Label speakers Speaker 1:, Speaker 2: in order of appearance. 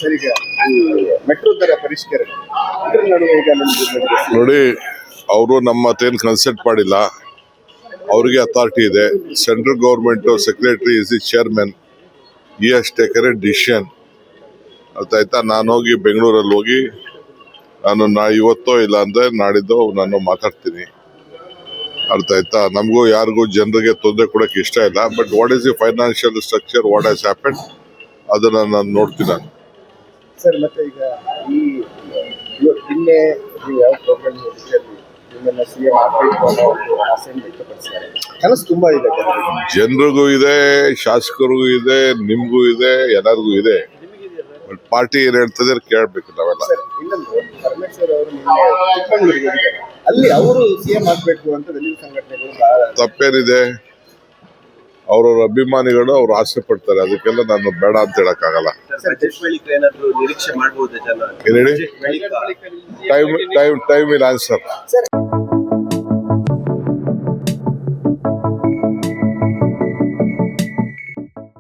Speaker 1: Sir, ಈಗ ಈ metro ದರ ಪರಿಷ್ಕರಣೆ ಇದ್ರ ನಡುವೆ ಈಗ
Speaker 2: ನೋಡಿ, ಅವರು ನಮ್ಮ ಮತ್ತೇನು ಕನ್ಸಲ್ಟ್ ಮಾಡಿಲ್ಲ. ಅವರಿಗೆ ಅಥಾರಿಟಿ ಇದೆ. Central government secretary is the chairman. ಈ ಹ್ಯಾಸ್ ಟೇಕನ್ ಎ ಡಿಸಿಷನ್. ಅರ್ಥ ಆಯ್ತಾ? ನಾನು ಹೋಗಿ ಬೆಂಗಳೂರಲ್ಲಿ ಹೋಗಿ ಇವತ್ತೋ ಇಲ್ಲ ಅಂದ್ರೆ ನಾಡಿದ್ದು ನಾನು ಮಾತಾಡ್ತೀನಿ. ಅರ್ಥ ಆಯ್ತಾ? ನಮಗೂ ಯಾರಿಗೂ ಜನರಿಗೆ ತೊಂದರೆ ಕೊಡಕ್ಕೆ ಇಷ್ಟ ಇಲ್ಲ. But what is the financial structure, what has happen, ಅದನ್ನ ನಾನು ನೋಡ್ತೀನಿ. ನಾನು
Speaker 1: ಸರ್, ಮತ್ತೆ ಈಗ ಈ ನಿನ್ನೆ ಯಾವ ಪ್ರೋಗ್ರಾಮ್ ನಿಮ್ಮನ್ನ ಸಿಎಂ ಆಗಬೇಕು ಅನ್ನೋ ಒಂದು ಆಸೆಯನ್ನು ವ್ಯಕ್ತಪಡಿಸಿದ್ದಾರೆ. ಕನಸು ತುಂಬಾ ಇದೆ
Speaker 2: ಜನರಿಗೂ ಇದೆ, ಶಾಸಕರಿಗೂ ಇದೆ, ನಿಮ್ಗೂ ಇದೆ, ಎಲ್ಲರಿಗೂ ಇದೆ. ಬಟ್ ಪಾರ್ಟಿ ಏನ್ ಹೇಳ್ತದೆ ಕೇಳ್ಬೇಕು ನಾವೆಲ್ಲ.
Speaker 1: ಇನ್ನೊಂದು ಪರಮೇಶ್ವರ್ ಅವರು ನಿನ್ನೆ ಚಿಕ್ಕಮಗಳೂರಿಗೆ ಹೋಗಿದ್ದಾರೆ. ಅಲ್ಲಿ ಅವರು ಸಿಎಂ ಆಗಬೇಕು ಅಂತ ದಲಿತ ಸಂಘಟನೆಗಳು
Speaker 2: ತಪ್ಪೇನಿದೆ? ಅವ್ರವ್ರ ಅಭಿಮಾನಿಗಳು ಅವ್ರು ಆಸೆ ಪಡ್ತಾರೆ. ಅದಕ್ಕೆಲ್ಲ ನಾನು ಬೇಡ ಅಂತ ಹೇಳಕ್ಕಾಗಲ್ಲ.
Speaker 1: ನಿರೀಕ್ಷೆ ಮಾಡಬಹುದು ಜನ.
Speaker 2: Time will answer.